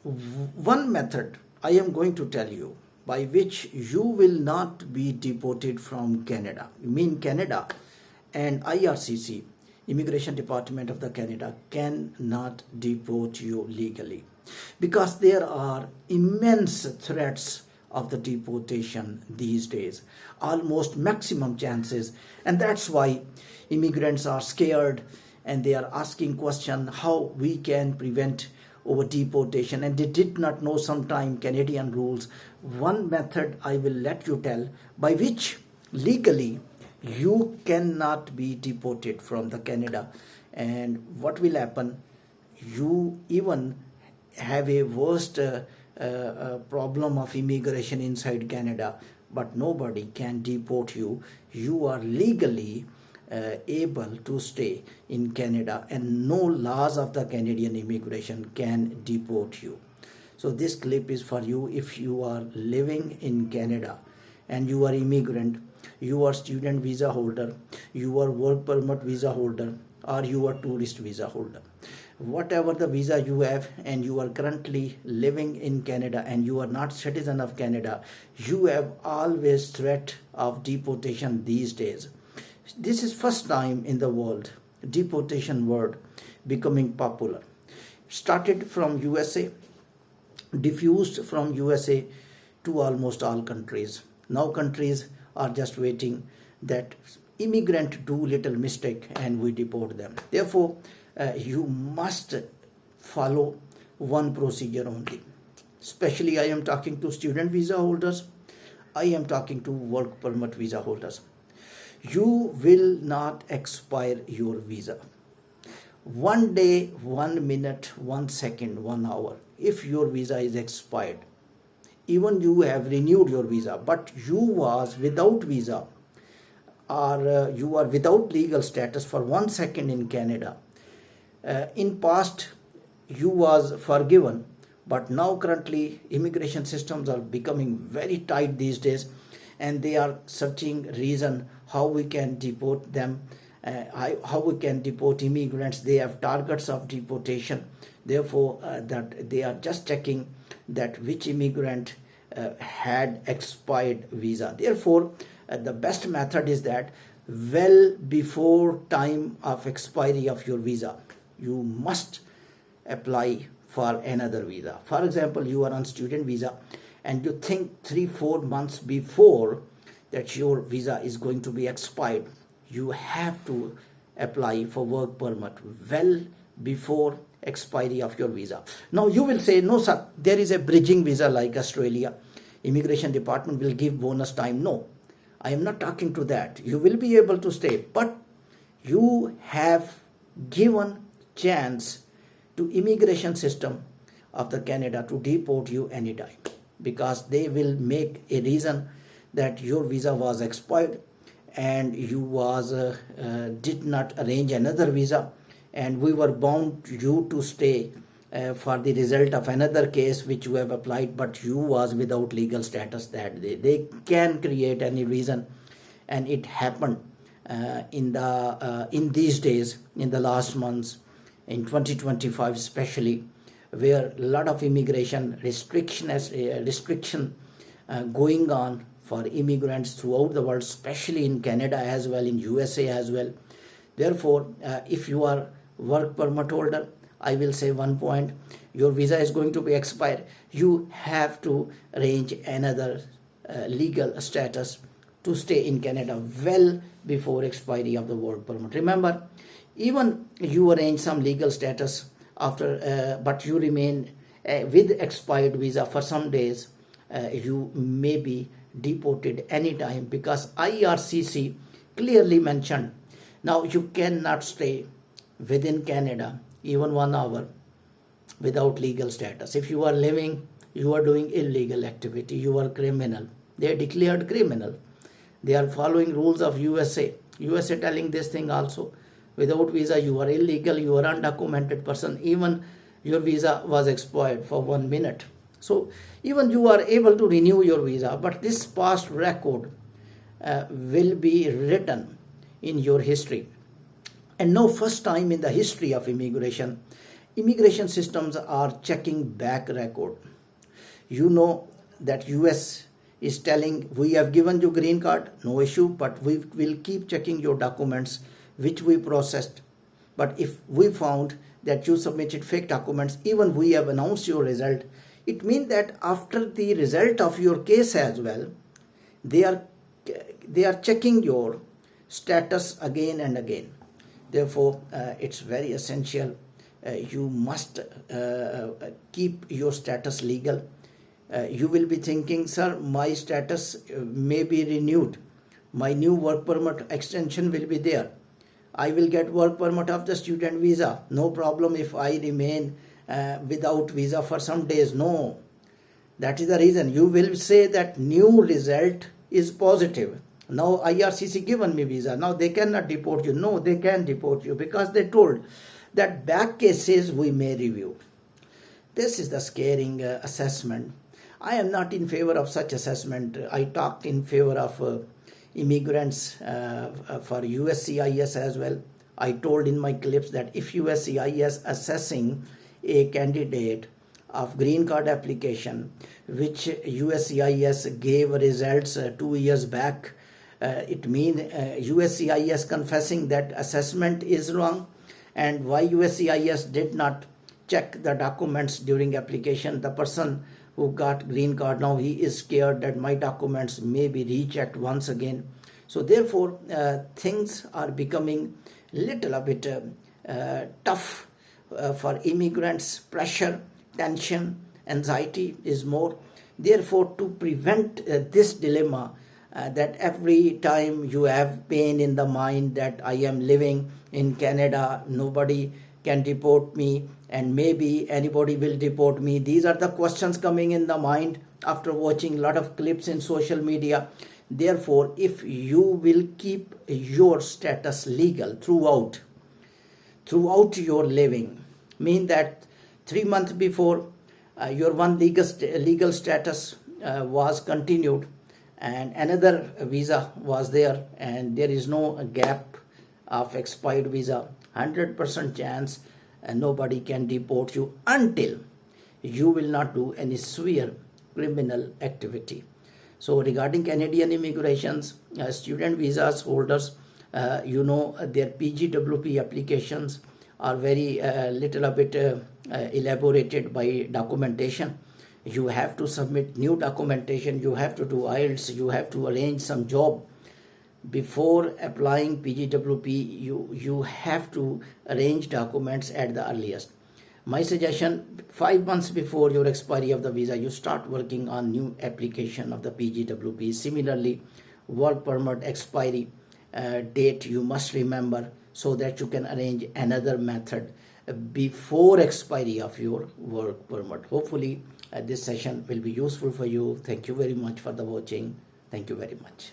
one method I am going to tell you by which you will not be deported from Canada. You mean Canada and IRCC, Immigration Department of the Canada, cannot deport you legally because there are immense threats of the deportation these days, almost maximum chances, and that's why immigrants are scared and they are asking question how we can prevent over deportation, and they did not know sometime Canadian rules. One method I will let you tell by which legally you cannot be deported from the Canada, and what will happen, you even have a worst problem of immigration inside Canada, but nobody can deport you. You are legally able to stay in Canada, and no laws of the Canadian immigration can deport you. So this clip is for you if you are living in Canada and you are immigrant, you are student visa holder, you are work permit visa holder, or you are tourist visa holder. Whatever the visa you have and you are currently living in Canada and you are not citizen of Canada, you have always threat of deportation these days. This is first time in the world deportation word becoming popular. Started from USA, diffused from USA to almost all countries. Now countries are just waiting that immigrant do little mistake and we deport them. Therefore, you must follow one procedure only. Especially I am talking to student visa holders, I am talking to work permit visa holders. You will not expire your visa. 1 day, 1 minute, 1 second, 1 hour, if your visa is expired, even you have renewed your visa, but you was without visa or you are without legal status for 1 second in Canada. In past, you was forgiven, but now currently immigration systems are becoming very tight these days, and they are searching reason how we can deport them, how we can deport immigrants. They have targets of deportation. Therefore, that they are just checking that which immigrant had expired visa. Therefore, the best method is that well before time of expiry of your visa, you must apply for another visa. For example, you are on student visa and you think 3-4 months before that your visa is going to be expired, you have to apply for work permit well before expiry of your visa. Now you will say, no sir, there is a bridging visa like Australia. Immigration department will give bonus time. No, I am not talking to that. You will be able to stay, but you have given chance to immigration system of the Canada to deport you anytime, because they will make a reason that your visa was expired and you was did not arrange another visa, and we were bound you to stay for the result of another case which you have applied, but you was without legal status that day. They can create any reason, and it happened in these days, in the last months, in 2025 especially, where a lot of immigration restriction going on for immigrants throughout the world, especially in Canada as well, in USA as well. Therefore, if you are work permit holder, I will say one point, your visa is going to be expired. You have to arrange another legal status to stay in Canada well before expiry of the work permit. Remember, even you arrange some legal status after, but you remain with expired visa for some days, you may be deported anytime, because IRCC clearly mentioned now you cannot stay within Canada even 1 hour without legal status. If you are living, you are doing illegal activity, you are criminal. They are declared criminal. They are following rules of USA. USA telling this thing also. Without visa, you are illegal, you are undocumented person. Even your visa was expired for 1 minute. So even you are able to renew your visa, but this past record will be written in your history. And no first time in the history of immigration, immigration systems are checking back record. You know that US is telling, we have given you green card, no issue, but we will keep checking your documents which we processed. But if we found that you submitted fake documents, even we have announced your result, it means that after the result of your case as well, they are checking your status again and again. Therefore, it's very essential. You must keep your status legal. You will be thinking, sir, my status may be renewed. My new work permit extension will be there. I will get work permit of the student visa. No problem if I remain without visa for some days. No. That is the reason. You will say that new result is positive. Now IRCC given me visa. Now they cannot deport you. No, they can deport you because they told that back cases we may review. This is the scaring assessment. I am not in favor of such assessment. I talked in favor of immigrants for USCIS as well. I told in my clips that if USCIS assessing a candidate of green card application, which USCIS gave results 2 years back, it means USCIS confessing that assessment is wrong. And why USCIS did not check the documents during application? The person who got green card, now he is scared that my documents may be rechecked once again. So therefore, things are becoming little bit tough for immigrants. Pressure, tension, anxiety is more. Therefore, to prevent this dilemma, that every time you have pain in the mind that I am living in Canada, nobody can deport me, and maybe anybody will deport me. These are the questions coming in the mind after watching a lot of clips in social media. Therefore, if you will keep your status legal throughout your living, mean that 3 months before your one legal status was continued and another visa was there, and there is no gap of expired visa, 100% chance nobody can deport you until you will not do any severe criminal activity. So regarding Canadian immigrations, student visas holders, their PGWP applications are very little bit elaborated by documentation. You have to submit new documentation, you have to do IELTS, you have to arrange some job. Before applying PGWP, you have to arrange documents at the earliest. My suggestion, 5 months before your expiry of the visa, you start working on new application of the PGWP. Similarly, work permit expiry date you must remember, so that you can arrange another method before expiry of your work permit. Hopefully, this session will be useful for you. Thank you very much for the watching. Thank you very much.